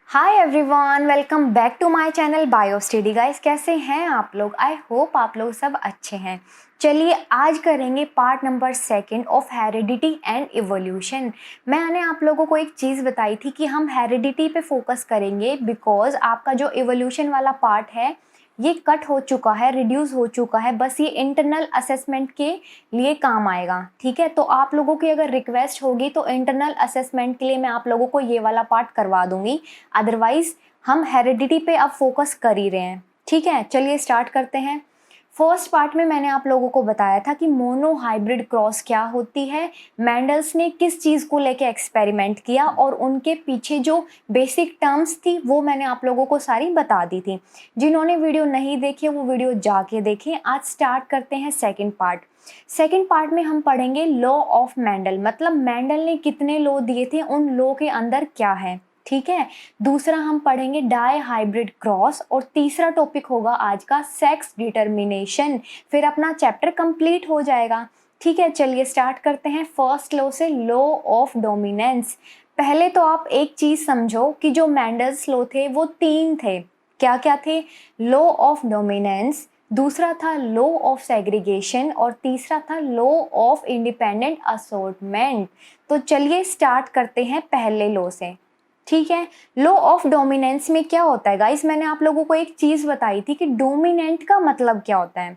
Hi everyone, welcome back to my channel bio study. Guys, कैसे हैं आप लोग? आई होप आप लोग सब अच्छे हैं। चलिए आज करेंगे part number 2 of heredity and evolution. मैंने आप लोगों को एक चीज़ बताई थी कि हम हेरिडिटी पे फोकस करेंगे बिकॉज आपका जो इवोल्यूशन वाला पार्ट है ये कट हो चुका है, रिड्यूस हो चुका है। बस ये इंटरनल असेसमेंट के लिए काम आएगा, ठीक है। तो आप लोगों की अगर रिक्वेस्ट होगी तो इंटरनल असेसमेंट के लिए मैं आप लोगों को ये वाला पार्ट करवा दूंगी। अदरवाइज हम हेरिडिटी पे अब फोकस कर ही रहे हैं, ठीक है। चलिए स्टार्ट करते हैं। फर्स्ट पार्ट में मैंने आप लोगों को बताया था कि मोनो हाइब्रिड क्रॉस क्या होती है, मेंडल्स ने किस चीज़ को लेके एक्सपेरिमेंट किया और उनके पीछे जो बेसिक टर्म्स थी वो मैंने आप लोगों को सारी बता दी थी। जिन्होंने वीडियो नहीं देखी वो वीडियो जाके देखें। आज स्टार्ट करते हैं सेकंड पार्ट। सेकंड पार्ट में हम पढ़ेंगे लॉ ऑफ मेंडल, मतलब मेंडल ने कितने लॉ दिए थे, उन लॉ के अंदर क्या है, ठीक है। दूसरा हम पढ़ेंगे डाई हाइब्रिड क्रॉस और तीसरा टॉपिक होगा आज का सेक्स डिटर्मिनेशन। फिर अपना चैप्टर कंप्लीट हो जाएगा, ठीक है। चलिए स्टार्ट करते हैं फर्स्ट लॉ से, लॉ ऑफ डोमिनेंस। पहले तो आप एक चीज समझो कि जो मेंडल्स लॉ थे वो 3 थे। क्या क्या थे? लॉ ऑफ डोमिनेंस, दूसरा था लॉ ऑफ सेग्रीगेशन और तीसरा था लॉ ऑफ इंडिपेंडेंट असॉर्टमेंट। तो चलिए स्टार्ट करते हैं पहले लॉ से, ठीक है। लॉ ऑफ डोमिनेंस में क्या होता है गाइस, मैंने आप लोगों को एक चीज बताई थी कि डोमिनेंट का मतलब क्या होता है।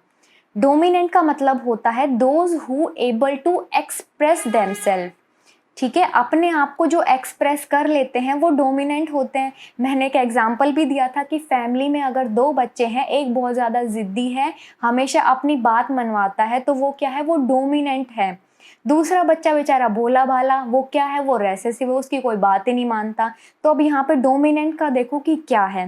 डोमिनेंट का मतलब होता है those who able to express themselves, ठीक है। अपने आप को जो एक्सप्रेस कर लेते हैं वो डोमिनेंट होते हैं। मैंने एक एग्जांपल भी दिया था कि फैमिली में अगर 2 बच्चे हैं, एक बहुत ज़्यादा ज़िद्दी है, हमेशा अपनी बात मनवाता है, तो वो क्या है? वो डोमिनेंट है। दूसरा बच्चा बेचारा भोला भाला, वो क्या है? वो रेसेसिव है, उसकी कोई बात ही नहीं मानता। तो अब यहाँ पे डोमिनेंट का देखो कि क्या है।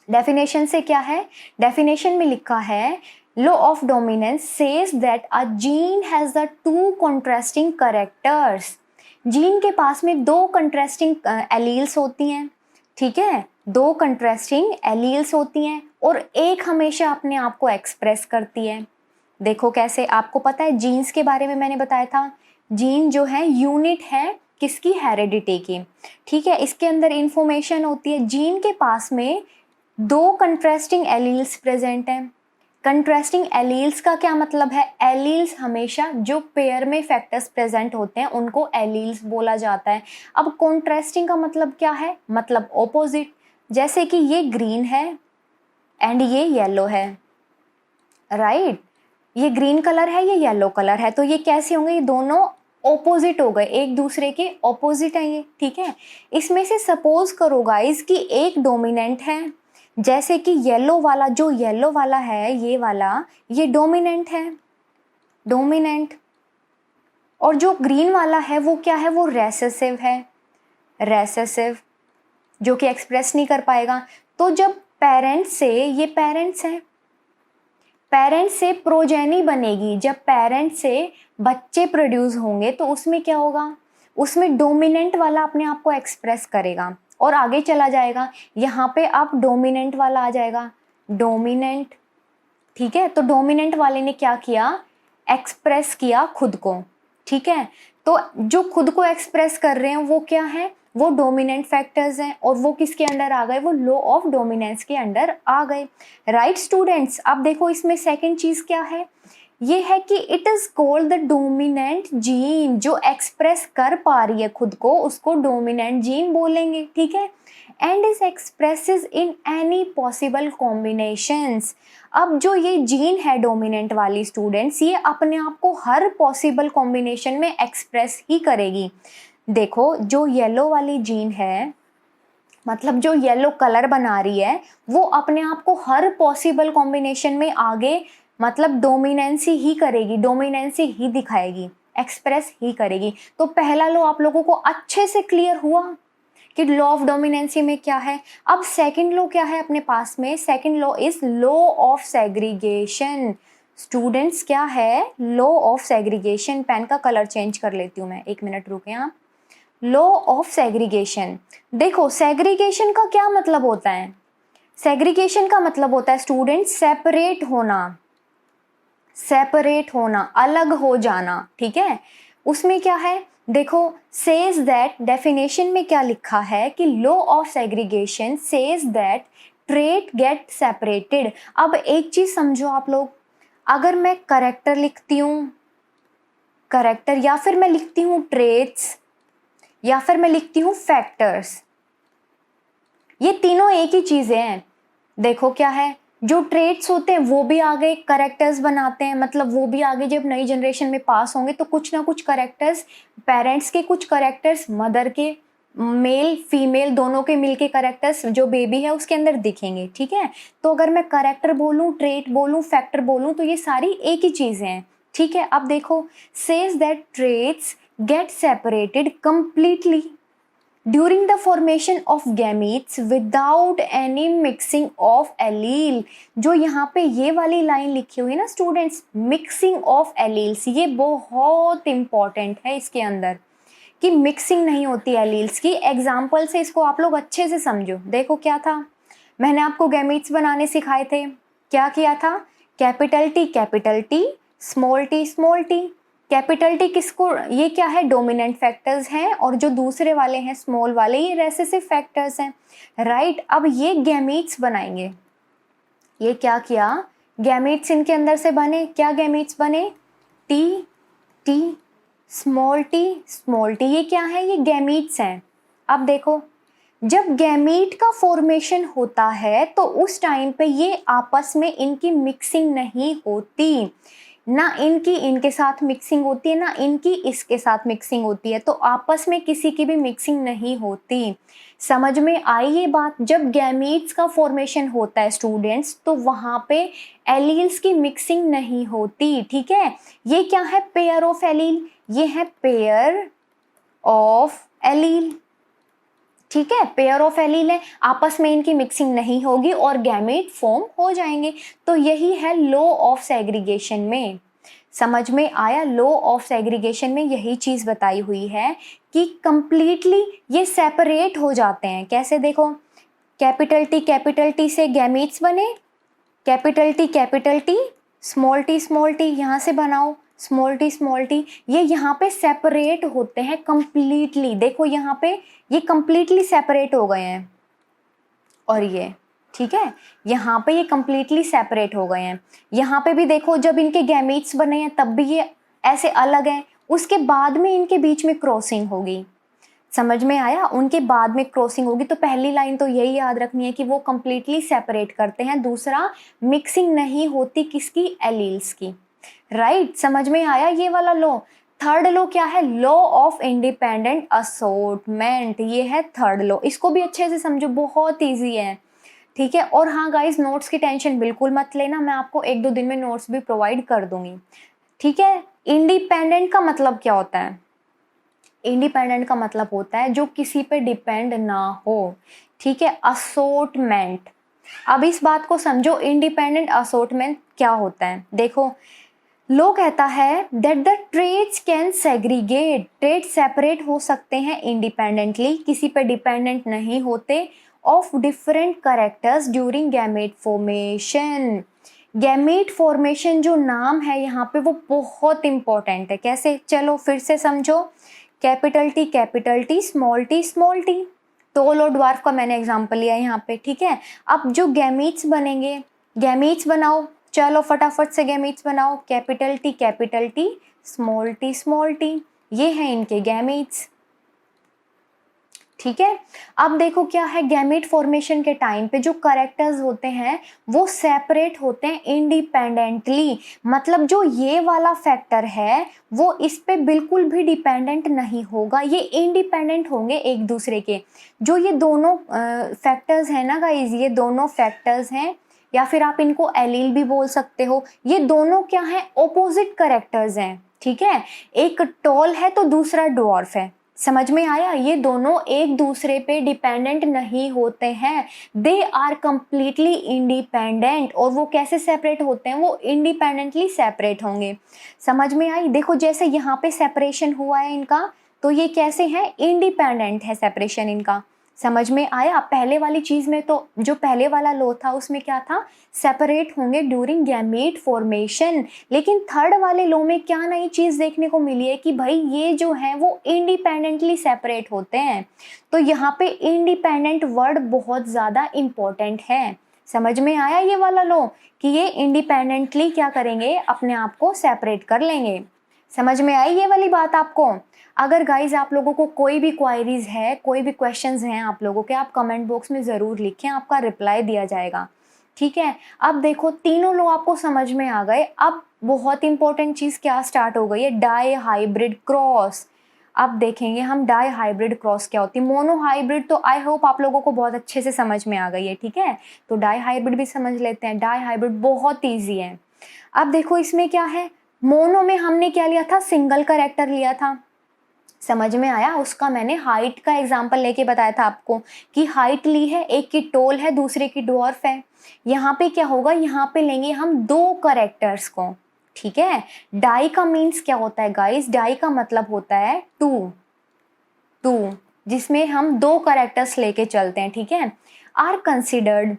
डेफिनेशन से क्या है? डेफिनेशन में लिखा है law of dominance says that a gene has the 2 contrasting characters. Gene के पास में 2 कंट्रास्टिंग एलील्स होती हैं, ठीक है। 2 कंट्रास्टिंग एलील्स होती हैं और एक हमेशा अपने आप को एक्सप्रेस करती है। देखो कैसे, आपको पता है जीन्स के बारे में मैंने बताया था। जीन जो है यूनिट है किसकी? हेरिडिटी की, ठीक है। इसके अंदर इंफॉर्मेशन होती है। जीन के पास में 2 कंट्रास्टिंग एलील्स प्रेजेंट हैं। कंट्रास्टिंग एलील्स का क्या मतलब है? एलील्स हमेशा जो पेयर में फैक्टर्स प्रेजेंट होते हैं उनको एलील्स बोला जाता है। अब कॉन्ट्रास्टिंग का मतलब क्या है? मतलब ऑपोजिट। जैसे कि ये ग्रीन है एंड ये येलो है, राइट। ये ग्रीन कलर है, ये येलो कलर है, तो ये कैसे होंगे? ये दोनों ऑपोजिट हो गए, एक दूसरे के ऑपोजिट है ये, ठीक है। इसमें से सपोज करो गाइस कि एक डोमिनेंट है, जैसे कि येलो वाला, जो येलो वाला है ये वाला, ये डोमिनेंट है, डोमिनेंट। और जो ग्रीन वाला है वो क्या है? वो रेसेसिव है, रेसेसिव, जो कि एक्सप्रेस नहीं कर पाएगा। तो जब पेरेंट्स से, ये पेरेंट्स हैं, पेरेंट्स से प्रोजेनी बनेगी, जब पेरेंट्स से बच्चे प्रोड्यूस होंगे तो उसमें क्या होगा? उसमें डोमिनेंट वाला अपने आप को एक्सप्रेस करेगा और आगे चला जाएगा। यहाँ पे अब डोमिनेंट वाला आ जाएगा, डोमिनेंट, ठीक है। तो डोमिनेंट वाले ने क्या किया? एक्सप्रेस किया खुद को, ठीक है। तो जो खुद को एक्सप्रेस कर रहे हैं वो क्या है? वो डोमिनेंट फैक्टर्स हैं और वो किसके अंडर आ गए? वो लॉ ऑफ डोमिनेंस के अंडर आ गए, राइट स्टूडेंट्स। अब देखो इसमें सेकंड चीज क्या है? ये है कि it is called the dominant gene. जो एक्सप्रेस कर पा रही है खुद को उसको डोमिनेंट जीन बोलेंगे, ठीक है। And is expresses in any possible combinations. अब जो ये जीन है डोमिनेंट वाली स्टूडेंट्स, ये अपने आप को हर पॉसिबल कॉम्बिनेशन में एक्सप्रेस ही करेगी। देखो जो येलो वाली जीन है, मतलब जो येलो कलर बना रही है, वो अपने आप को हर पॉसिबल कॉम्बिनेशन में आगे मतलब डोमिनेंसी ही करेगी, डोमिनेंसी ही दिखाएगी, एक्सप्रेस ही करेगी। तो पहला लॉ आप लोगों को अच्छे से क्लियर हुआ कि लॉ ऑफ डोमिनेंसी में क्या है। अब सेकंड लॉ क्या है अपने पास में? Second law is law of segregation. Students क्या है? Law of segregation. पेन का कलर चेंज कर लेती हूँ मैं, 1 मिनट रुके आप। Law of segregation. देखो सेग्रीगेशन का क्या मतलब होता है? सेग्रीगेशन का मतलब होता है स्टूडेंट सेपरेट होना, सेपरेट होना, अलग हो जाना, ठीक है। उसमें क्या है, देखो सेज दैट, डेफिनेशन में क्या लिखा है कि law of segregation says that trait get separated. अब एक चीज समझो आप लोग, अगर मैं करेक्टर लिखती हूँ, करेक्टर, या फिर मैं लिखती हूँ ट्रेट्स, या फिर मैं लिखती हूँ फैक्टर्स, ये तीनों एक ही चीजें हैं। देखो क्या है, जो ट्रेट्स होते हैं वो भी आगे करेक्टर्स बनाते हैं, मतलब वो भी आगे जब नई जनरेशन में पास होंगे तो कुछ ना कुछ करेक्टर्स, पेरेंट्स के कुछ करेक्टर्स, मदर के, मेल फीमेल दोनों के मिलके करेक्टर्स जो बेबी है उसके अंदर दिखेंगे। ठीक है, तो अगर मैं करेक्टर बोलूँ, ट्रेट बोलूँ, फैक्टर बोलूँ, तो ये सारी एक ही चीजें हैं। ठीक है, अब देखो says that traits get separated completely during the formation of gametes without any mixing of allele। जो यहाँ पे ये वाली लाइन लिखी हुई है ना स्टूडेंट्स, मिक्सिंग ऑफ एलील्स, ये बहुत इंपॉर्टेंट है इसके अंदर कि मिक्सिंग नहीं होती एलील्स की। एग्जाम्पल से इसको आप लोग अच्छे से समझो। देखो क्या था, मैंने आपको गैमीट्स बनाने सिखाए थे, क्या किया था, capital T, small T. Capital T किसको, ये क्या है, डोमिनेंट फैक्टर्स हैं, और जो दूसरे वाले हैं स्मॉल वाले ये रेसेसिव फैक्टर्स हैं। राइट, अब ये गैमीट्स बनाएंगे, ये क्या किया, गैमीट्स इनके अंदर से बने, क्या गैमीट्स बने, टी स्मॉल टी, ये क्या है, ये गैमीट्स हैं। अब देखो जब गैमीट का फॉर्मेशन होता है तो उस टाइम पे ये आपस में इनकी मिक्सिंग नहीं होती, ना इनकी इनके साथ मिक्सिंग होती है, ना इनकी इसके साथ मिक्सिंग होती है, तो आपस में किसी की भी मिक्सिंग नहीं होती। समझ में आई ये बात। जब गैमीट्स का फॉर्मेशन होता है स्टूडेंट्स तो वहां पे एलील्स की मिक्सिंग नहीं होती। ठीक है, ये क्या है, पेयर ऑफ एलील, ये है पेयर ऑफ एलील। ठीक है, पेयर ऑफ एलील है, आपस में इनकी मिक्सिंग नहीं होगी और गैमेट फॉर्म हो जाएंगे। तो यही है लॉ ऑफ सेग्रीगेशन में। समझ में आया, लॉ ऑफ सेग्रीगेशन में यही चीज बताई हुई है कि कंप्लीटली ये सेपरेट हो जाते हैं। कैसे, देखो कैपिटल टी से गैमेट्स बने, कैपिटल टी, स्मॉल टी यहाँ से बनाओ, स्मॉल टी, ये यहाँ पे सेपरेट होते हैं कंप्लीटली। देखो यहाँ पे ये कंप्लीटली सेपरेट हो गए हैं, और ये ठीक है, यहाँ पे ये कंप्लीटली सेपरेट हो गए हैं। यहाँ पे भी देखो जब इनके गैमीट्स बने हैं तब भी ये ऐसे अलग हैं, उसके बाद में इनके बीच में क्रॉसिंग होगी। समझ में आया, उनके बाद में क्रॉसिंग होगी। तो पहली लाइन तो यही याद रखनी है कि वो कंप्लीटली सेपरेट करते हैं, दूसरा मिक्सिंग नहीं होती किसकी, एलील्स की। राइट, समझ में आया ये वाला लॉ। थर्ड लॉ क्या है, लॉ ऑफ इंडिपेंडेंट असॉर्टमेंट, ये है थर्ड लॉ। इसको भी अच्छे से समझो, बहुत ईजी है। ठीक है, और हाँ गाइज, नोट्स की टेंशन बिल्कुल मत लेना, मैं आपको 1-2 दिन में नोट्स भी प्रोवाइड कर दूंगी। ठीक है, इंडिपेंडेंट का मतलब क्या होता है, इंडिपेंडेंट का मतलब होता है जो किसी पे डिपेंड ना हो। ठीक है, असॉर्टमेंट, अब इस बात को समझो, इंडिपेंडेंट असॉर्टमेंट क्या होता है। देखो लो कहता है that the trades can segregate, trade separate हो सकते हैं इंडिपेंडेंटली, किसी पे डिपेंडेंट नहीं होते, of different characters during gamete formation. Gamete formation जो नाम है यहाँ पे वो बहुत इंपॉर्टेंट है। कैसे, चलो फिर से समझो, capital T, small T, tall और ड्वार्फ का मैंने एग्जांपल लिया यहाँ पे। ठीक है, अब जो गैमीट्स बनेंगे, गैमीट्स बनाओ, चलो फटाफट से गैमीट्स बनाओ, कैपिटल टी, स्मॉल टी, ये हैं इनके गैमीट्स। ठीक है, अब देखो क्या है, गैमेट फॉर्मेशन के टाइम पे जो कैरेक्टर्स होते हैं वो सेपरेट होते हैं इंडिपेंडेंटली, मतलब जो ये वाला फैक्टर है वो इस पे बिल्कुल भी डिपेंडेंट नहीं होगा, ये इंडिपेंडेंट होंगे एक दूसरे के। जो ये दोनों फैक्टर्स हैं ना गाइज, ये दोनों फैक्टर्स हैं, या फिर आप इनको एलील भी बोल सकते हो, ये दोनों क्या है, ओपोजिट कैरेक्टर्स हैं। ठीक है, एक टॉल है तो दूसरा ड्वार्फ है। समझ में आया, ये दोनों एक दूसरे पे डिपेंडेंट नहीं होते हैं, दे आर कंप्लीटली इंडिपेंडेंट। और वो कैसे सेपरेट होते हैं, वो इंडिपेंडेंटली सेपरेट होंगे। समझ में आई, देखो जैसे यहाँ पे सेपरेशन हुआ है इनका, तो ये कैसे है, इंडिपेंडेंट है सेपरेशन इनका। समझ में आया? पहले वाली चीज में तो जो पहले वाला लो था उसमें क्या था, सेपरेट होंगे ड्यूरिंग गैमेट फॉर्मेशन, लेकिन थर्ड वाले लो में क्या नई चीज देखने को मिली है कि भाई ये जो है वो इंडिपेंडेंटली सेपरेट होते हैं। तो यहाँ पे इंडिपेंडेंट वर्ड बहुत ज्यादा इंपॉर्टेंट है। समझ में आया ये वाला लो कि ये इंडिपेंडेंटली क्या करेंगे, अपने आप को सेपरेट कर लेंगे। समझ में आई ये वाली बात आपको? अगर गाइज आप लोगों को कोई भी क्वायरीज है, कोई भी क्वेश्चंस हैं आप लोगों के, आप कमेंट बॉक्स में ज़रूर लिखें, आपका रिप्लाई दिया जाएगा। ठीक है, अब देखो तीनों लो आपको समझ में आ गए। अब बहुत इंपॉर्टेंट चीज़ क्या स्टार्ट हो गई है, डाई हाइब्रिड क्रॉस। अब देखेंगे हम डाई हाइब्रिड क्रॉस क्या होती है। मोनो हाइब्रिड तो आई होप आप लोगों को बहुत अच्छे से समझ में आ गई है। ठीक है, तो डाई हाइब्रिड भी समझ लेते हैं। डाई हाइब्रिड बहुत ईजी है। अब देखो इसमें क्या है, मोनो में हमने क्या लिया था, सिंगल कैरेक्टर लिया था। समझ में आया? उसका मैंने हाइट का एग्जाम्पल लेके बताया था आपको कि हाइट ली है, एक की टोल है, दूसरे की ड्वार्फ है। यहाँ पे क्या होगा, यहाँ पे लेंगे हम दो करेक्टर्स को। ठीक है, डाई का मीन्स क्या होता है गाइस, डाई का मतलब होता है टू, जिसमें हम दो करेक्टर्स लेके चलते हैं। ठीक है, are considered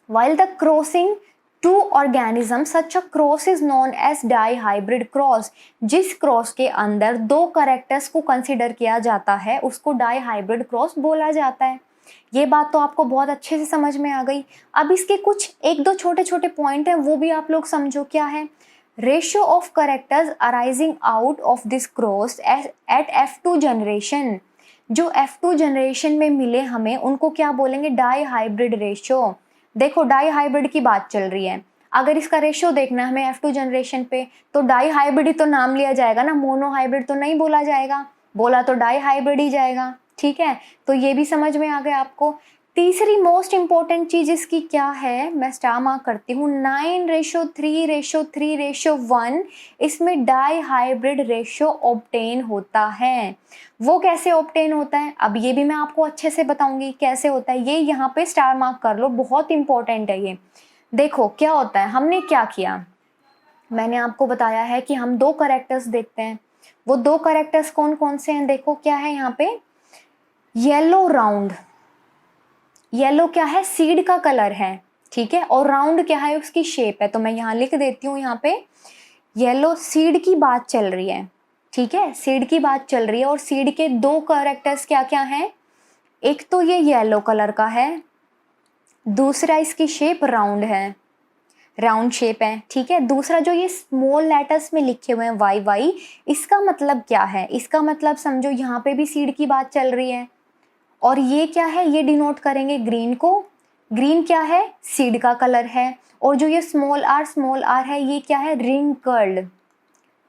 while the crossing two organisms, such a cross is known as dihybrid cross। जिस क्रॉस के अंदर दो करेक्टर्स को कंसिडर किया जाता है उसको डाईहाइब्रिड क्रॉस बोला जाता है। ये बात तो आपको बहुत अच्छे से समझ में आ गई। अब इसके कुछ एक दो छोटे छोटे पॉइंट हैं, वो भी आप लोग समझो क्या है। Ratio of characters arising out of this cross at F2 generation, जो F2 जनरेशन में मिले हमें उनको क्या बोलेंगे, डाईहाइब्रिड रेशियो। देखो डाई हाइब्रिड की बात चल रही है, अगर इसका रेशियो देखना है हमें F2 जनरेशन पे तो डाई हाइब्रिड ही तो नाम लिया जाएगा ना, मोनो हाइब्रिड तो नहीं बोला जाएगा, बोला तो डाई हाइब्रिड ही जाएगा। ठीक है, तो ये भी समझ में आ गया आपको। तीसरी मोस्ट इंपॉर्टेंट चीज इसकी क्या है, मैं स्टार मार्क करती हूँ, 9:3:3:1। इसमें डाई हाइब्रिड रेशियो ऑब्टेन होता है। वो कैसे ऑब्टेन होता है, अब ये भी मैं आपको अच्छे से बताऊंगी कैसे होता है। ये यहाँ पे स्टार मार्क कर लो, बहुत इंपॉर्टेंट है ये। देखो क्या होता है, हमने क्या किया, मैंने आपको बताया है कि हम दो करेक्टर्स देखते हैं। वो दो करेक्टर्स कौन कौन से हैं, देखो क्या है यहाँ पे, येलो राउंड। येलो क्या है, सीड का कलर है। ठीक है, और राउंड क्या है, उसकी शेप है। तो मैं यहाँ लिख देती हूँ, यहाँ पे येलो सीड की बात चल रही है। ठीक है, सीड की बात चल रही है और सीड के दो कैरेक्टर्स क्या क्या हैं, एक तो ये येलो कलर का है, दूसरा इसकी शेप राउंड है, राउंड शेप है। ठीक है, दूसरा जो ये स्मॉल लेटर्स में लिखे हुए हैं वाई वाई, इसका मतलब क्या है, इसका मतलब समझो यहाँ पे भी सीड की बात चल रही है। और ये क्या है, ये डिनोट करेंगे ग्रीन को। ग्रीन क्या है, सीड का कलर है। और जो ये स्मॉल आर है, ये क्या है,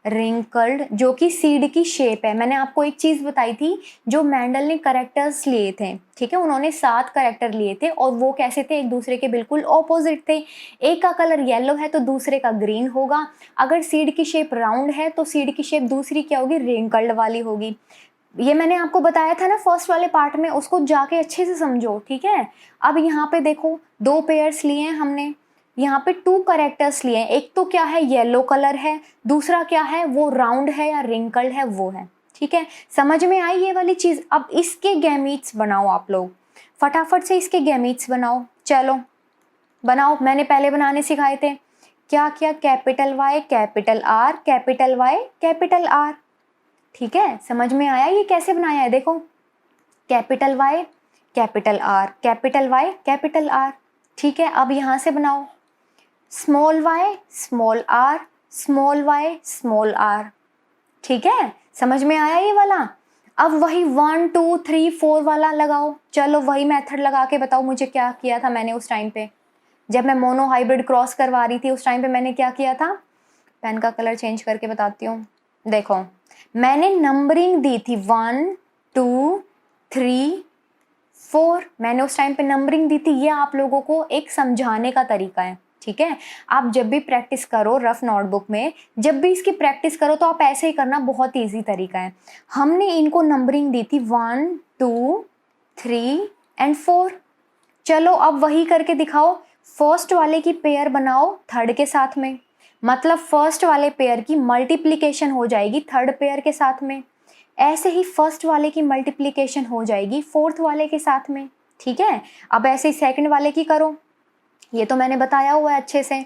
रिंकल्ड, जो कि सीड की शेप है। मैंने आपको एक चीज बताई थी, जो मैंडल ने करेक्टर्स लिए थे। ठीक है, उन्होंने 7 करेक्टर लिए थे और वो कैसे थे, एक दूसरे के बिल्कुल ऑपोजिट थे। एक का कलर येलो है तो दूसरे का ग्रीन होगा। अगर सीड की शेप राउंड है तो सीड की शेप दूसरी क्या होगी, रिंकल्ड वाली होगी। ये मैंने आपको बताया था ना फर्स्ट वाले पार्ट में, उसको जाके अच्छे से समझो। ठीक है, अब यहाँ पे देखो दो पेयर्स लिए हैं हमने, यहाँ पे 2 करेक्टर्स लिए हैं। एक तो क्या है, येलो कलर है, दूसरा क्या है, वो राउंड है या रिंकल्ड है, वो है। ठीक है, समझ में आई ये वाली चीज। अब इसके गैमीट्स बनाओ आप लोग, फटाफट से इसके गैमीट्स बनाओ। चलो बनाओ, मैंने पहले बनाने सिखाए थे। क्या क्या, capital Y capital R, capital Y capital R. ठीक है, समझ में आया ये कैसे बनाया है, देखो capital Y capital R, capital Y capital R. ठीक है, अब यहाँ से बनाओ small Y small R, small Y small R. ठीक है, समझ में आया ये वाला। अब वही 1 2 3 4 वाला लगाओ। चलो वही मेथड लगा के बताओ मुझे क्या किया था मैंने उस टाइम पे, जब मैं मोनो हाइब्रिड क्रॉस करवा रही थी उस टाइम पे मैंने क्या किया था। पेन का कलर चेंज करके बताती हूँ। देखो मैंने नंबरिंग दी थी 1 2 3 4, मैंने उस टाइम पे नंबरिंग दी थी। ये आप लोगों को एक समझाने का तरीका है। ठीक है, आप जब भी प्रैक्टिस करो रफ नोटबुक में, जब भी इसकी प्रैक्टिस करो तो आप ऐसे ही करना, बहुत इजी तरीका है। हमने इनको नंबरिंग दी थी 1 2 3 एंड 4। चलो अब वही करके दिखाओ, फर्स्ट वाले की पेयर बनाओ थर्ड के साथ में, मतलब फर्स्ट वाले पेयर की मल्टीप्लिकेशन हो जाएगी थर्ड पेयर के साथ में। ऐसे ही फर्स्ट वाले की मल्टीप्लिकेशन हो जाएगी फोर्थ वाले के साथ में, ठीक है। अब ऐसे ही सेकंड वाले की करो, ये तो मैंने बताया हुआ है अच्छे से।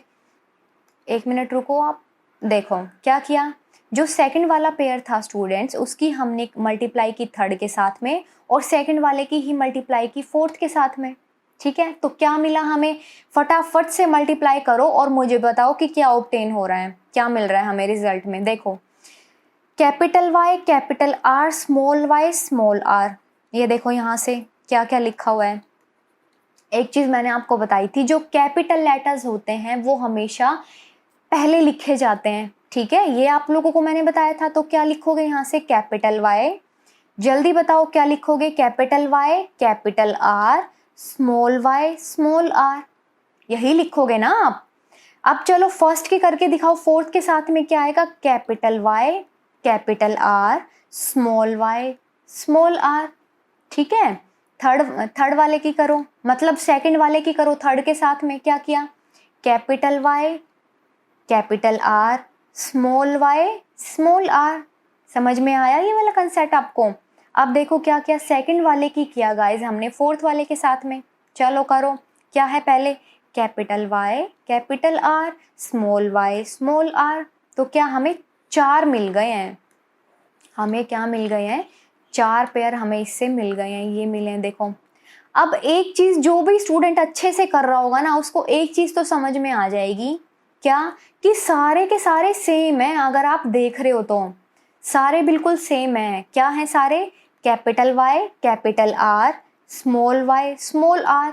एक मिनट रुको, आप देखो क्या किया, जो सेकंड वाला पेयर था स्टूडेंट्स, उसकी हमने मल्टीप्लाई की थर्ड के साथ में और सेकंड वाले की ही मल्टीप्लाई की फोर्थ के साथ में, ठीक है। तो क्या मिला हमें, फटाफट से मल्टीप्लाई करो और मुझे बताओ कि क्या ऑब्टेन हो रहा है, क्या मिल रहा है हमें रिजल्ट में। देखो capital Y capital R small Y small R, ये देखो यहाँ से क्या क्या लिखा हुआ है। एक चीज मैंने आपको बताई थी, जो कैपिटल लेटर्स होते हैं वो हमेशा पहले लिखे जाते हैं, ठीक है। ये आप लोगों को मैंने बताया था। तो क्या लिखोगे यहाँ से, कैपिटल वाई, जल्दी बताओ क्या लिखोगे, capital Y capital R small Y small R, यही लिखोगे ना आप। अब चलो फर्स्ट के करके दिखाओ, फोर्थ के साथ में क्या आएगा, capital Y capital R small Y small R, ठीक है। थर्ड वाले की करो, मतलब सेकंड वाले की करो, थर्ड के साथ में क्या किया, capital Y capital R small Y small R. समझ में आया ये वाला कंसेप्ट आपको। अब देखो क्या क्या सेकंड वाले की किया गाइज हमने फोर्थ वाले के साथ में, चलो करो। क्या है पहले, capital Y capital R small Y small R, तो क्या हमें 4 मिल गए हैं, हमें क्या मिल गए हैं, 4 पेयर हमें इससे मिल गए हैं, ये मिले हैं देखो। अब एक चीज जो भी स्टूडेंट अच्छे से कर रहा होगा ना, उसको एक चीज तो समझ में आ जाएगी, क्या, कि सारे के सारे सेम है। अगर आप देख रहे हो तो सारे बिल्कुल सेम है। क्या है सारे, capital Y capital R small Y small R,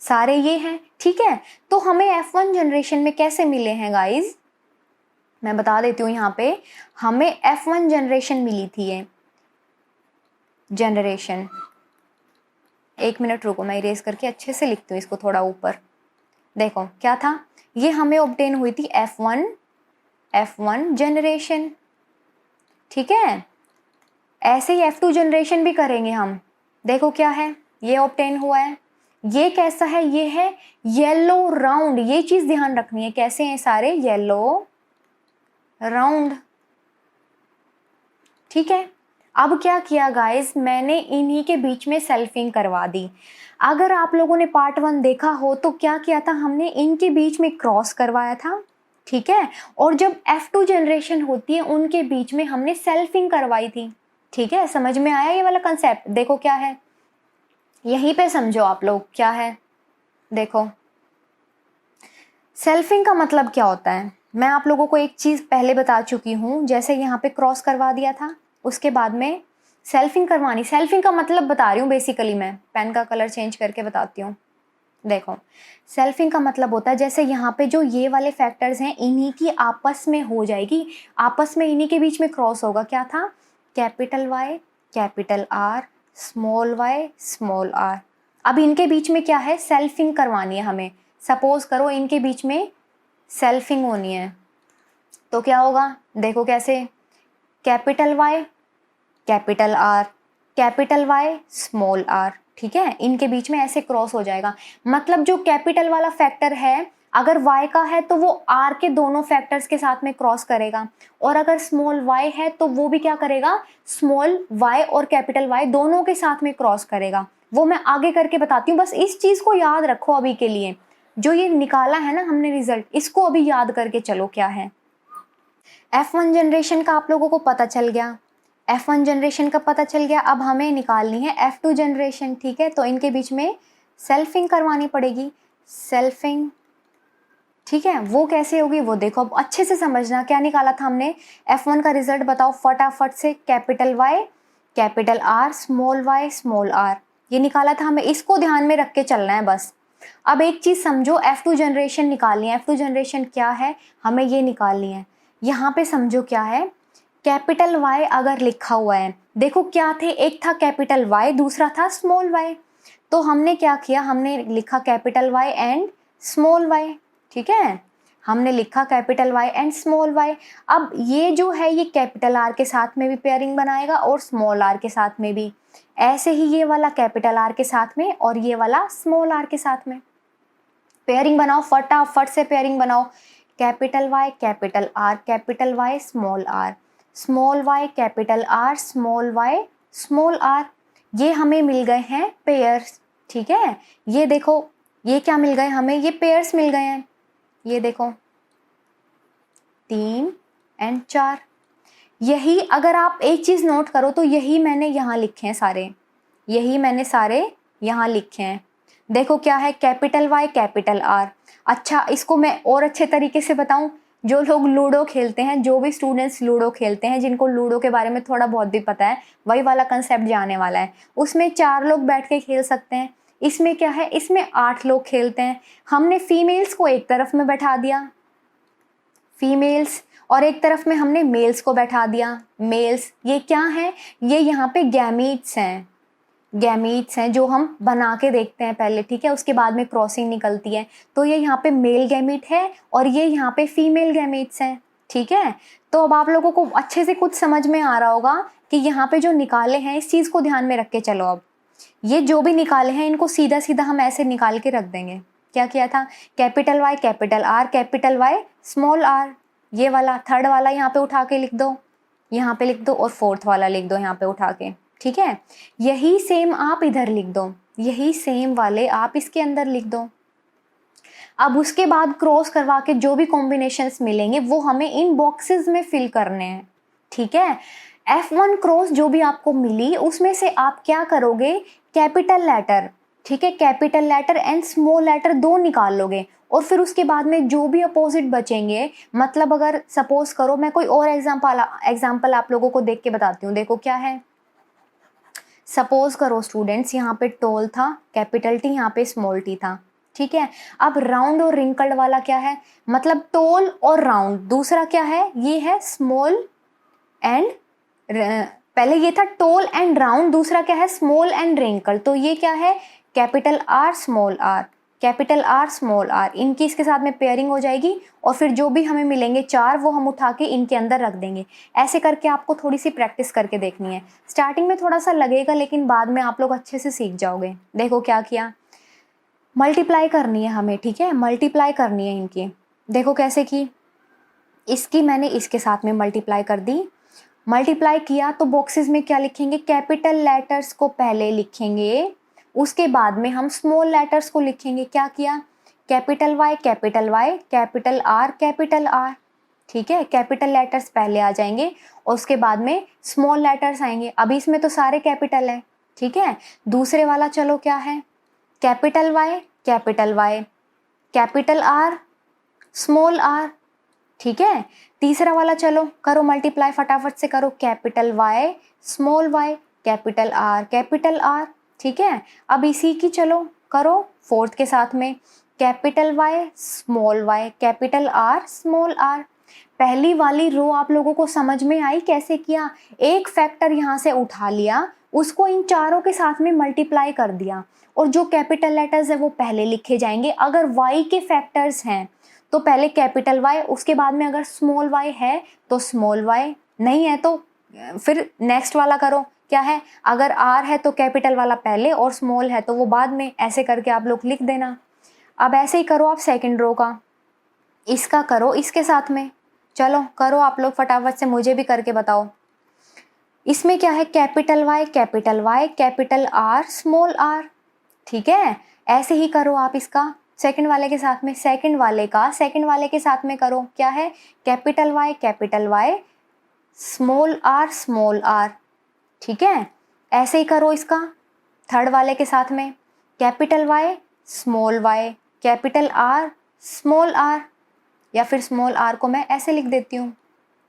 सारे ये हैं, ठीक है। तो हमें F1 जनरेशन में कैसे मिले हैं गाइज, मैं बता देती हूँ यहाँ पे। हमें F1 जनरेशन मिली थी, ये जनरेशन, एक मिनट रुको, मैं इरेज करके अच्छे से लिखती हूँ इसको थोड़ा ऊपर। देखो क्या था, ये हमें ऑब्टेन हुई थी F1 जनरेशन, ठीक है। ऐसे ही F2 जनरेशन भी करेंगे हम। देखो क्या है, ये ऑब्टेन हुआ है, ये कैसा है, ये है येलो राउंड, ये चीज ध्यान रखनी है, कैसे हैं सारे, येलो राउंड, ठीक है। अब क्या किया गाइस, मैंने इन्हीं के बीच में सेल्फिंग करवा दी। अगर आप लोगों ने पार्ट 1 देखा हो तो क्या किया था, हमने इनके बीच में क्रॉस करवाया था, ठीक है। और जब F2 जनरेशन होती है उनके बीच में हमने सेल्फिंग करवाई थी, ठीक है। समझ में आया ये वाला कंसेप्ट। देखो क्या है, यहीं पे समझो आप लोग क्या है। देखो सेल्फिंग का मतलब क्या होता है, मैं आप लोगों को एक चीज पहले बता चुकी हूँ। जैसे यहाँ पे क्रॉस करवा दिया था, उसके बाद में सेल्फिंग करवानी। सेल्फिंग का मतलब बता रही हूँ बेसिकली, मैं पेन का कलर चेंज करके बताती हूँ। देखो सेल्फिंग का मतलब होता है, जैसे यहाँ पे जो ये वाले फैक्टर्स हैं इन्हीं की आपस में हो जाएगी, आपस में इन्हीं के बीच में क्रॉस होगा। क्या था, capital Y capital R small Y small R. अब इनके बीच में क्या है, सेल्फिंग करवानी है हमें। सपोज करो इनके बीच में सेल्फिंग होनी है, तो क्या होगा, देखो कैसे, capital Y capital R capital Y small R, ठीक है। इनके बीच में ऐसे क्रॉस हो जाएगा। मतलब जो कैपिटल वाला फैक्टर है अगर y का है तो वो r के दोनों फैक्टर्स के साथ में क्रॉस करेगा, और अगर स्मॉल y है तो वो भी क्या करेगा, स्मॉल y और कैपिटल Y दोनों के साथ में क्रॉस करेगा। वो मैं आगे करके बताती हूँ, बस इस चीज को याद रखो अभी के लिए। जो ये निकाला है ना हमने रिजल्ट, इसको अभी याद करके चलो क्या है। F1 जनरेशन का आप लोगों को पता चल गया, F1 जनरेशन का पता चल गया। अब हमें निकालनी है F2 जनरेशन, ठीक है। तो इनके बीच में सेल्फिंग करवानी पड़ेगी, सेल्फिंग, ठीक है। वो कैसे होगी वो देखो, अब अच्छे से समझना। क्या निकाला था हमने, F1 का रिजल्ट बताओ फटाफट से, capital Y capital R small Y small R, ये निकाला था हमें। इसको ध्यान में रख के चलना है बस। अब एक चीज समझो, F2 जनरेशन निकालनी है। F2 जनरेशन क्या है, हमें ये निकालनी है। यहाँ पे समझो क्या है, कैपिटल वाई अगर लिखा हुआ है, देखो क्या थे, एक था कैपिटल वाई, दूसरा था स्मॉल वाई। तो हमने क्या किया, हमने लिखा capital Y and small Y, ठीक है। हमने लिखा capital Y and small Y. अब ये जो है ये कैपिटल आर के साथ में भी पेयरिंग बनाएगा और स्मॉल आर के साथ में भी। ऐसे ही ये वाला कैपिटल आर के साथ में और ये वाला स्मॉल आर के साथ में पेयरिंग बनाओ, फटाफट से पेयरिंग बनाओ। Capital Y capital R small R small y capital R small y small r, ये हमें मिल गए हैं पेयर्स। ठीक है, ये देखो ये क्या मिल गए हमें, ये पेयर्स मिल गए हैं। ये देखो 3 और 4। यही अगर आप एक चीज़ नोट करो तो यही मैंने यहाँ लिखे हैं सारे, यही मैंने सारे यहाँ लिखे हैं। देखो क्या है, कैपिटल Y कैपिटल R। अच्छा, इसको मैं और अच्छे तरीके से बताऊं, जो लोग लूडो खेलते हैं, जो भी स्टूडेंट्स लूडो खेलते हैं, जिनको लूडो के बारे में थोड़ा बहुत भी पता है, वही वाला कंसेप्ट जाने वाला है। उसमें 4 लोग बैठ के खेल सकते हैं। इसमें क्या है, इसमें 8 लोग खेलते हैं। हमने फीमेल्स को एक तरफ में बैठा दिया, फीमेल्स, और एक तरफ में हमने मेल्स को बैठा दिया, मेल्स। ये क्या है, ये यहाँ पे गैमीट्स हैं, गैमीट्स हैं जो हम बना के देखते हैं पहले। ठीक है, उसके बाद में क्रॉसिंग निकलती है। तो ये यहाँ पे मेल गैमीट है और ये यहाँ पे फीमेल गैमीट्स हैं। ठीक है, तो अब आप लोगों को अच्छे से कुछ समझ में आ रहा होगा कि यहाँ पे जो निकाले हैं, इस चीज़ को ध्यान में रख के चलो। अब ये जो भी निकाले हैं इनको सीधा सीधा हम ऐसे निकाल के रख देंगे। क्या किया था, capital Y capital R capital Y small r, ये वाला थर्ड वाला यहाँ पे उठा के लिख दो, यहाँ पे लिख दो, और फोर्थ वाला लिख दो यहाँ पे उठा के। ठीक है, यही सेम आप इधर लिख दो, यही सेम वाले आप इसके अंदर लिख दो। अब उसके बाद क्रॉस करवा के जो भी कॉम्बिनेशंस मिलेंगे वो हमें इन बॉक्सेस में फिल करने हैं। ठीक है, F1 क्रॉस जो भी आपको मिली उसमें से आप क्या करोगे, कैपिटल लेटर, ठीक है, capital letter and small letter दो निकाल लोगे, और फिर उसके बाद में जो भी अपोजिट बचेंगे, मतलब अगर सपोज करो मैं कोई और एग्जाम्पल आप लोगों को देख के बताती हूँ। देखो क्या है, सपोज करो स्टूडेंट्स, यहाँ पे टॉल था कैपिटल T, यहाँ पे स्मॉल t था। ठीक है, अब राउंड और रिंकल्ड वाला क्या है, मतलब टॉल और राउंड। दूसरा क्या है, ये है स्मॉल एंड, पहले ये था टॉल एंड राउंड, दूसरा क्या है, स्मॉल एंड रिंकल। तो ये क्या है, capital R small r, capital R small r, इनकी इसके साथ में पेयरिंग हो जाएगी, और फिर जो भी हमें मिलेंगे 4 वो हम उठा के इनके अंदर रख देंगे। ऐसे करके आपको थोड़ी सी प्रैक्टिस करके देखनी है। स्टार्टिंग में थोड़ा सा लगेगा, लेकिन बाद में आप लोग अच्छे से सीख जाओगे। देखो क्या किया, मल्टीप्लाई करनी है हमें। ठीक है, मल्टीप्लाई करनी है इनकी। देखो कैसे की, इसकी मैंने इसके साथ में मल्टीप्लाई कर दी। मल्टीप्लाई किया तो बॉक्सेस में क्या लिखेंगे, कैपिटल लेटर्स को पहले लिखेंगे, उसके बाद में हम स्मॉल लेटर्स को लिखेंगे। क्या किया, capital Y capital Y capital R capital R। ठीक है, कैपिटल लेटर्स पहले आ जाएंगे और उसके बाद में स्मॉल लेटर्स आएंगे। अभी इसमें तो सारे कैपिटल है। ठीक है, दूसरे वाला चलो क्या है, capital Y capital Y capital R small r। ठीक है, तीसरा वाला चलो करो मल्टीप्लाई, फटाफट से करो, capital Y small y capital R capital R। ठीक है, अब इसी की चलो करो फोर्थ के साथ में, capital Y small y capital R small r। पहली वाली रो आप लोगों को समझ में आई कैसे किया, एक फैक्टर यहाँ से उठा लिया, उसको इन चारों के साथ में मल्टीप्लाई कर दिया, और जो कैपिटल लेटर्स है वो पहले लिखे जाएंगे। अगर y के फैक्टर्स हैं तो पहले कैपिटल Y, उसके बाद में अगर स्मॉल y है तो स्मॉल y, नहीं है तो फिर नेक्स्ट वाला करो। क्या है, अगर R है तो कैपिटल वाला पहले और स्मॉल है तो वो बाद में, ऐसे करके आप लोग लिख देना। अब ऐसे ही करो आप सेकंड रो का, इसका करो इसके साथ में। चलो करो आप लोग फटाफट से, मुझे भी करके बताओ। इसमें क्या है, capital Y capital R small r। ठीक है, ऐसे ही करो आप इसका सेकंड वाले के साथ में, सेकंड वाले के साथ में करो। क्या है, कैपिटल Y स्मॉल r। ठीक है, ऐसे ही करो इसका थर्ड वाले के साथ में, capital Y small y capital R small r, या फिर स्मॉल r को मैं ऐसे लिख देती हूँ।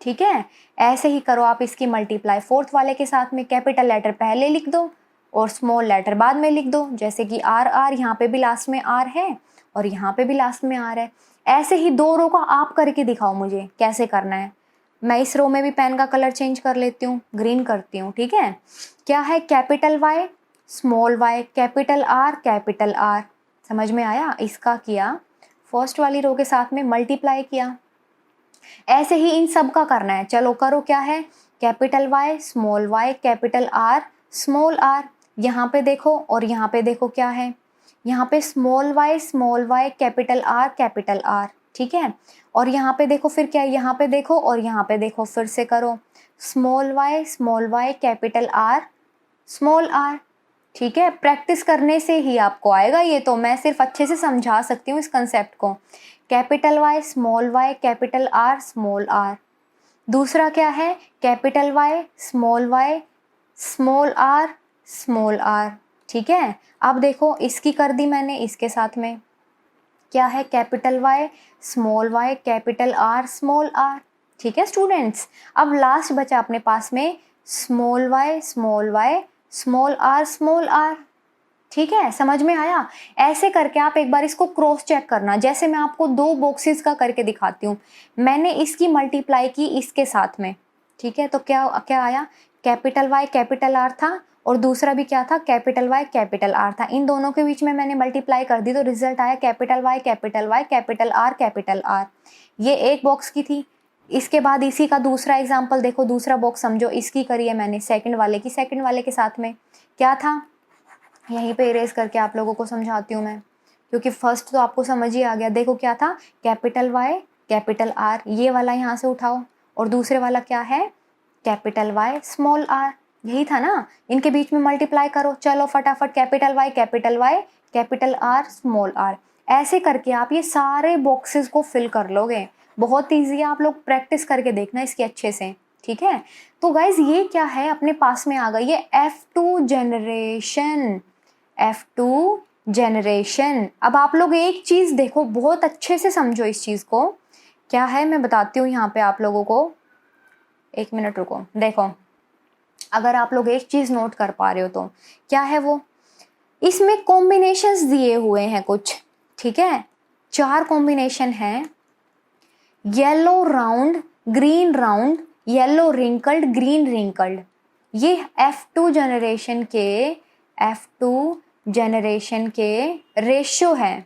ठीक है, ऐसे ही करो आप इसकी मल्टीप्लाई फोर्थ वाले के साथ में, कैपिटल लेटर पहले लिख दो और स्मॉल लेटर बाद में लिख दो, जैसे कि R यहाँ पे भी लास्ट में R है और यहाँ पे भी लास्ट में R है। ऐसे ही दो रो का आप करके दिखाओ मुझे कैसे करना है। मैं इस रो में भी पेन का कलर चेंज कर लेती हूँ, ग्रीन करती हूँ। ठीक है, क्या है, capital Y small y capital R। समझ में आया, इसका किया फर्स्ट वाली रो के साथ में मल्टीप्लाई किया। ऐसे ही इन सब का करना है। चलो करो, क्या है, capital Y small y capital R small r। यहाँ पे देखो और यहाँ पे देखो क्या है, यहाँ पे स्मॉल y कैपिटल R। ठीक है, और यहाँ पे देखो फिर क्या है, यहाँ पे देखो और यहाँ पे देखो, फिर से करो small Y capital R small R. ठीक है, प्रैक्टिस करने से ही आपको आएगा ये, तो मैं सिर्फ अच्छे से समझा सकती हूँ इस कंसेप्ट को। Capital Y capital R small R. दूसरा क्या है, capital Y small R small R. ठीक है, अब देखो इसकी कर दी मैंने इसके साथ में, क्या है, capital Y capital R small R. ठीक है स्टूडेंट्स, अब लास्ट बचा अपने पास में स्मॉल वाई स्मॉल आर। ठीक है, समझ में आया। ऐसे करके आप एक बार इसको क्रॉस चेक करना। जैसे मैं आपको दो बॉक्सेस का करके दिखाती हूँ, मैंने इसकी मल्टीप्लाई की इसके साथ में। ठीक है, तो क्या क्या आया, कैपिटल वाई कैपिटल आर था और दूसरा भी क्या था, कैपिटल वाई कैपिटल आर था। इन दोनों के बीच में मैंने मल्टीप्लाई कर दी तो रिजल्ट आया कैपिटल वाई कैपिटल आर। ये एक बॉक्स की थी। इसके बाद इसी का दूसरा एग्जाम्पल देखो, दूसरा बॉक्स समझो, इसकी करी है मैंने सेकंड वाले के साथ में क्या था, यहीं पे इरेज करके आप लोगों को समझाती हूँ मैं, क्योंकि फर्स्ट तो आपको समझ ही आ गया। देखो क्या था, कैपिटल वाई कैपिटल आर, ये वाला यहाँ से उठाओ, और दूसरे वाला क्या है, कैपिटल वाई स्मॉल आर, यही था ना। इनके बीच में मल्टीप्लाई करो, चलो फटाफट, capital Y capital R small R. ऐसे करके आप ये सारे बॉक्सेस को फिल कर लोगे। बहुत ईजी है, आप लोग प्रैक्टिस करके देखना इसकी अच्छे से। ठीक है, तो गाइज ये क्या है, अपने पास में आ गई ये F2 जनरेशन। अब आप लोग एक चीज देखो, बहुत अच्छे से समझो इस चीज को, क्या है मैं बताती हूँ यहाँ पे आप लोगों को। एक मिनट रुको, देखो अगर आप लोग एक चीज नोट कर पा रहे हो तो क्या है वो, इसमें कॉम्बिनेशंस दिए हुए हैं कुछ। ठीक है, 4 कॉम्बिनेशन है, yellow round, green round, yellow wrinkled, green wrinkled. ये F2 जनरेशन के रेशो है,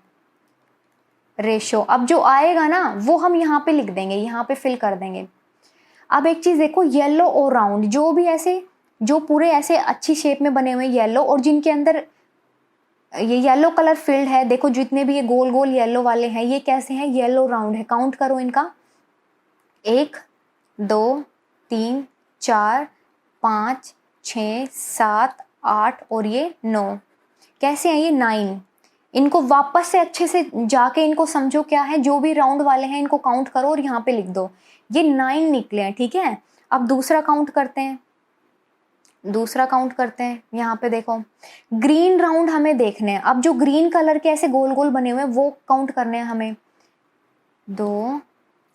रेशो। अब जो आएगा ना वो हम यहाँ पे लिख देंगे, यहाँ पे फिल कर देंगे। अब एक चीज देखो, येलो और राउंड, जो भी ऐसे, जो पूरे ऐसे अच्छी शेप में बने हुए येलो, और जिनके अंदर ये येलो कलर फिल्ड है, देखो जितने भी ये गोल गोल येलो वाले हैं, ये कैसे हैं, येलो राउंड है। काउंट करो इनका, 1 2 3 4 5 6 7 8 और ये 9। कैसे हैं ये, 9। इनको वापस से अच्छे से जाके इनको समझो क्या है, जो भी राउंड वाले हैं इनको काउंट करो और यहाँ पे लिख दो, ये 9 निकले हैं। ठीक है, अब दूसरा काउंट करते हैं, यहाँ पे देखो, ग्रीन राउंड हमें देखने हैं। अब जो ग्रीन कलर के ऐसे गोल गोल बने हुए हैं वो काउंट करने हैं हमें, 2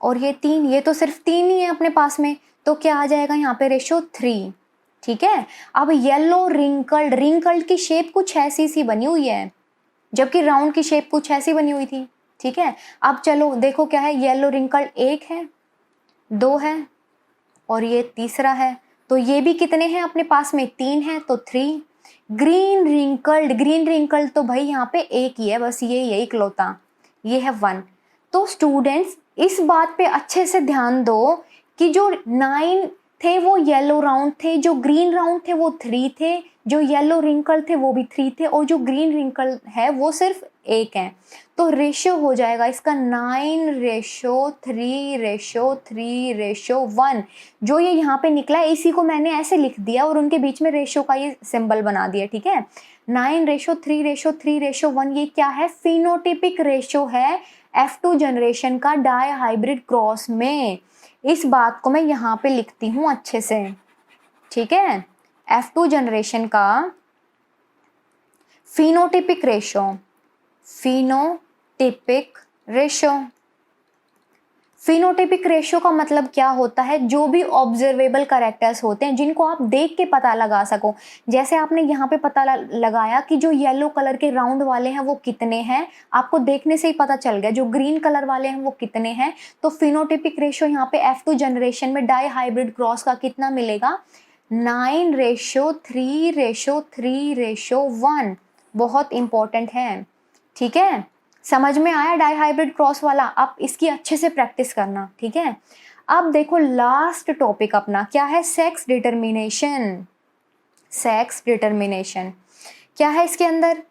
और ये 3, ये तो सिर्फ 3 ही है अपने पास में, तो क्या आ जाएगा यहाँ पे, रेशो 3। ठीक है, अब येलो रिंकल्ड की शेप कुछ ऐसी सी बनी हुई है, जबकि राउंड की शेप कुछ ऐसी बनी हुई थी। ठीक है, अब चलो देखो क्या है, येलो रिंकल्ड 1 है, 2 है और ये तीसरा है, तो ये भी कितने हैं अपने पास में, 3 है, तो 3। ग्रीन रिंकल्ड तो भाई यहाँ पे एक ही है, बस ये इकलौता, ये है 1। तो स्टूडेंट्स इस बात पे अच्छे से ध्यान दो कि जो 9 थे वो येलो राउंड थे, जो ग्रीन राउंड थे वो 3 थे, जो येलो रिंकल थे वो भी 3 थे, और जो ग्रीन रिंकल है वो सिर्फ 1 है। तो रेशियो हो जाएगा इसका 9:3:1। जो ये यहाँ पे निकला है इसी को मैंने ऐसे लिख दिया और उनके बीच में रेशियो का ये सिंबल बना दिया। ठीक है, 9:3:1 ये क्या है, फिनोटिपिक रेशियो है F2 जनरेशन का डाई हाइब्रिड क्रॉस में। इस बात को मैं यहाँ पे लिखती हूँ अच्छे से। ठीक है, F2 जनरेशन का फिनोटिपिक रेशियो का मतलब क्या होता है, जो भी ऑब्जर्वेबल कैरेक्टर्स होते हैं जिनको आप देख के पता लगा सको। जैसे आपने यहाँ पे पता लगाया कि जो येलो कलर के राउंड वाले हैं वो कितने हैं, आपको देखने से ही पता चल गया। जो ग्रीन कलर वाले हैं वो कितने हैं, तो फिनोटिपिक रेशियो यहाँ पे F2 जनरेशन में डाई हाइब्रिड क्रॉस का कितना मिलेगा, 9:3:1। बहुत इंपॉर्टेंट है। ठीक है, समझ में आया डाई हाइब्रिड क्रॉस वाला। आप इसकी अच्छे से प्रैक्टिस करना। ठीक है, अब देखो लास्ट टॉपिक अपना क्या है, सेक्स डिटर्मिनेशन। क्या है इसके अंदर,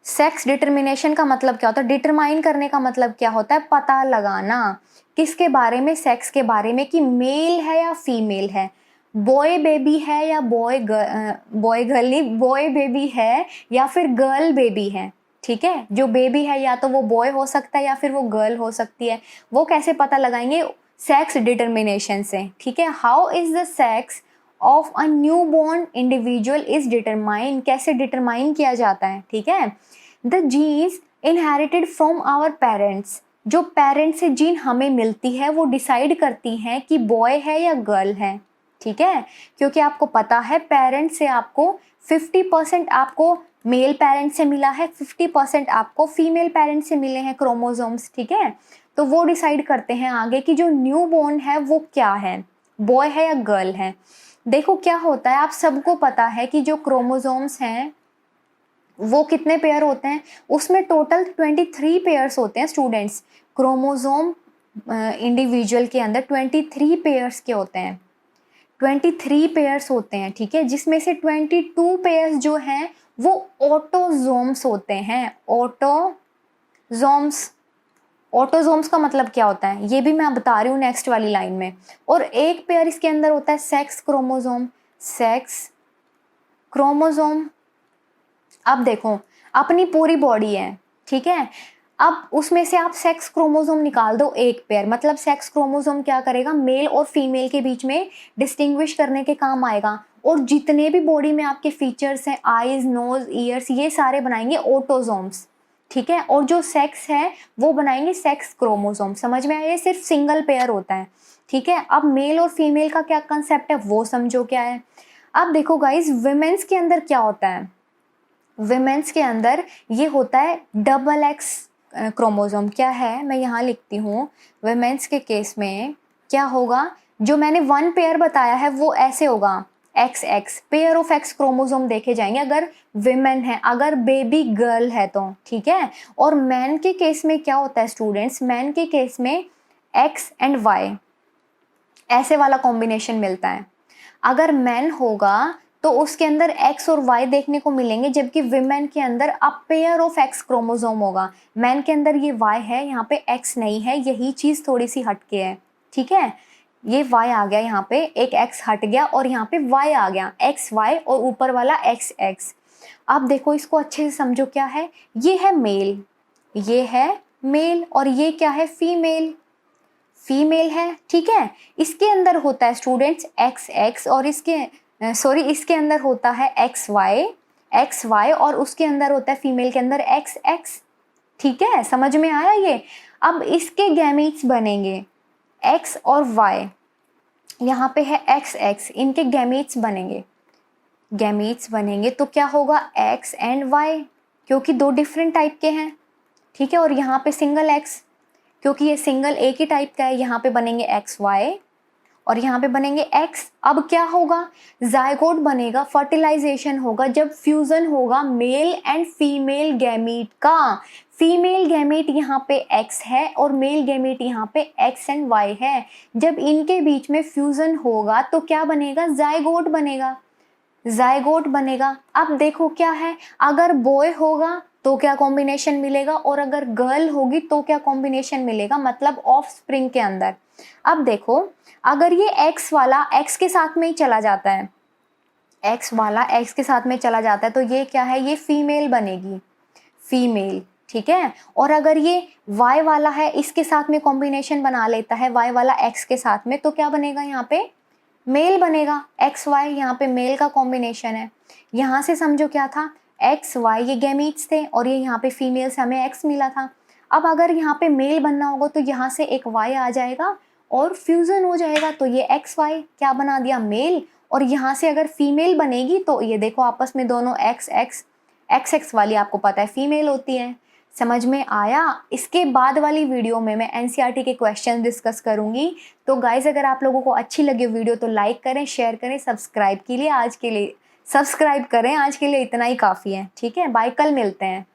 सेक्स डिटर्मिनेशन का मतलब क्या होता है, डिटरमाइन करने का मतलब क्या होता है, पता लगाना। किसके बारे में, सेक्स के बारे में, कि मेल है या फीमेल है। बॉय बेबी है या बॉय गर्ल नहीं, बॉय बेबी है या फिर गर्ल बेबी है, ठीक है। जो बेबी है या तो वो बॉय हो सकता है या फिर वो गर्ल हो सकती है। वो कैसे पता लगाएंगे? सेक्स डिटर्मिनेशन से, ठीक है। How is the sex of a new born individual is determine, कैसे डिटरमाइन किया जाता है, ठीक है। The genes inherited from our parents, जो पेरेंट्स से जीन हमें मिलती है वो डिसाइड करती हैं कि बॉय है या गर्ल है, ठीक है। क्योंकि आपको पता है पेरेंट्स से आपको 50% आपको मेल पेरेंट्स से मिला है, 50% आपको फीमेल पेरेंट्स से मिले हैं क्रोमोसोम्स, ठीक है। तो वो डिसाइड करते हैं आगे कि जो न्यू बॉर्न है वो क्या है, बॉय है या गर्ल है। देखो क्या होता है, आप सबको पता है कि जो क्रोमोसोम्स हैं वो कितने पेयर होते हैं, उसमें टोटल 23 पेयर्स होते हैं स्टूडेंट्स। क्रोमोसोम इंडिविजुअल के अंदर 23 पेयर्स के होते हैं, 23 पेयर्स होते हैं, ठीक है। जिसमें से 22 पेयर्स जो हैं वो ऑटोजोम्स होते हैं। ऑटोजोम्स, ऑटोजोम्स का मतलब क्या होता है ये भी मैं बता रही हूँ नेक्स्ट वाली लाइन में। और एक पेयर इसके अंदर होता है सेक्स क्रोमोसोम, सेक्स क्रोमोसोम। अब देखो अपनी पूरी बॉडी है, ठीक है। अब उसमें से आप सेक्स क्रोमोसोम निकाल दो एक पेयर, मतलब सेक्स क्रोमोसोम क्या करेगा, मेल और फीमेल के बीच में डिस्टिंग्विश करने के काम आएगा। और जितने भी बॉडी में आपके फीचर्स हैं, आईज, नोज, ईयर्स, ये सारे बनाएंगे ऑटोजोम्स, ठीक है। और जो सेक्स है वो बनाएंगे सेक्स क्रोमोसोम। समझ में आया? ये सिर्फ सिंगल पेयर होता है, ठीक है। अब मेल और फीमेल का क्या कंसेप्ट है वो समझो क्या है। अब देखो गाइज, विमेंस के अंदर क्या होता है, विमेंस के अंदर ये होता है डबल एक्स क्रोमोसोम। क्या है, मैं यहाँ लिखती हूँ। विमेंस के केस में क्या होगा, जो मैंने वन पेयर बताया है वो ऐसे होगा, x x, pair of x chromosome देखे जाएंगे अगर विमेन है, अगर बेबी गर्ल है तो, ठीक है। और मैन के केस में क्या होता है स्टूडेंट्स, मैन के केस में एक्स एंड वाई ऐसे वाला कॉम्बिनेशन मिलता है। अगर मैन होगा तो उसके अंदर एक्स और वाई देखने को मिलेंगे, जबकि विमेन के अंदर a pair of x chromosome होगा। मैन के अंदर ये वाई है, यहाँ पे एक्स नहीं है, यही चीज़ थोड़ी सी हटके है, ठीक है। ये वाई आ गया, यहाँ पे एक एक्स हट गया और यहाँ पे वाई आ गया, एक्स वाई और ऊपर वाला एक्स एक्स। अब देखो इसको अच्छे से समझो, क्या है, ये है मेल, ये है मेल और ये क्या है, फीमेल, फीमेल है, ठीक है। इसके अंदर होता है स्टूडेंट्स एक्स एक्स और इसके अंदर होता है एक्स वाई और उसके अंदर होता है फीमेल के अंदर एक्स एक्स, ठीक है। समझ में आया ये? अब इसके गैमीट्स बनेंगे एक्स और वाई, यहाँ पे है एक्स एक्स, इनके गैमीट्स बनेंगे तो क्या होगा, एक्स एंड वाई, क्योंकि दो डिफरेंट टाइप के हैं, ठीक है। और यहाँ पे सिंगल एक्स, क्योंकि ये सिंगल एक ही टाइप का है, यहाँ पे बनेंगे एक्स वाई और यहाँ पे बनेंगे एक्स। अब क्या होगा, जायगोट बनेगा, फर्टिलाइजेशन होगा जब फ्यूजन होगा मेल एंड फीमेल गैमीट का। फीमेल गैमीट यहाँ पे एक्स है और मेल गैमीट यहाँ पे एक्स एंड वाई है। जब इनके बीच में फ्यूजन होगा तो क्या बनेगा, जायगोट बनेगा, जायगोट बनेगा। अब देखो क्या है, अगर बॉय होगा तो क्या कॉम्बिनेशन मिलेगा और अगर गर्ल होगी तो क्या कॉम्बिनेशन मिलेगा, मतलब ऑफ स्प्रिंग के अंदर। अब देखो अगर ये एक्स वाला एक्स के साथ में ही चला जाता है, एक्स वाला एक्स के साथ में चला जाता है तो ये क्या है, ये फीमेल बनेगी, फीमेल, ठीक है। और अगर ये वाई वाला है इसके साथ में कॉम्बिनेशन बना लेता है, वाई वाला एक्स के साथ में, तो क्या बनेगा, यहाँ पे मेल बनेगा, एक्स वाई, यहाँ पे मेल का कॉम्बिनेशन है। यहाँ से समझो क्या था, एक्स वाई ये गैमीट्स थे और ये यहाँ पे फीमेल से हमें एक्स मिला था। अब अगर यहाँ पे मेल बनना होगा तो यहाँ से एक वाई आ जाएगा और फ्यूजन हो जाएगा, तो ये एक्स वाई क्या बना दिया, मेल। और यहाँ से अगर फीमेल बनेगी तो ये देखो आपस में दोनों एक्स एक्स, एक्स एक्स वाली आपको पता है फीमेल होती है। समझ में आया? इसके बाद वाली वीडियो में मैं एनसीईआरटी के क्वेश्चन डिस्कस करूंगी। तो गाइज अगर आप लोगों को अच्छी लगी वीडियो तो लाइक करें, शेयर करें, सब्सक्राइब के लिए आज के लिए इतना ही काफ़ी है, ठीक है। बाय, कल मिलते हैं।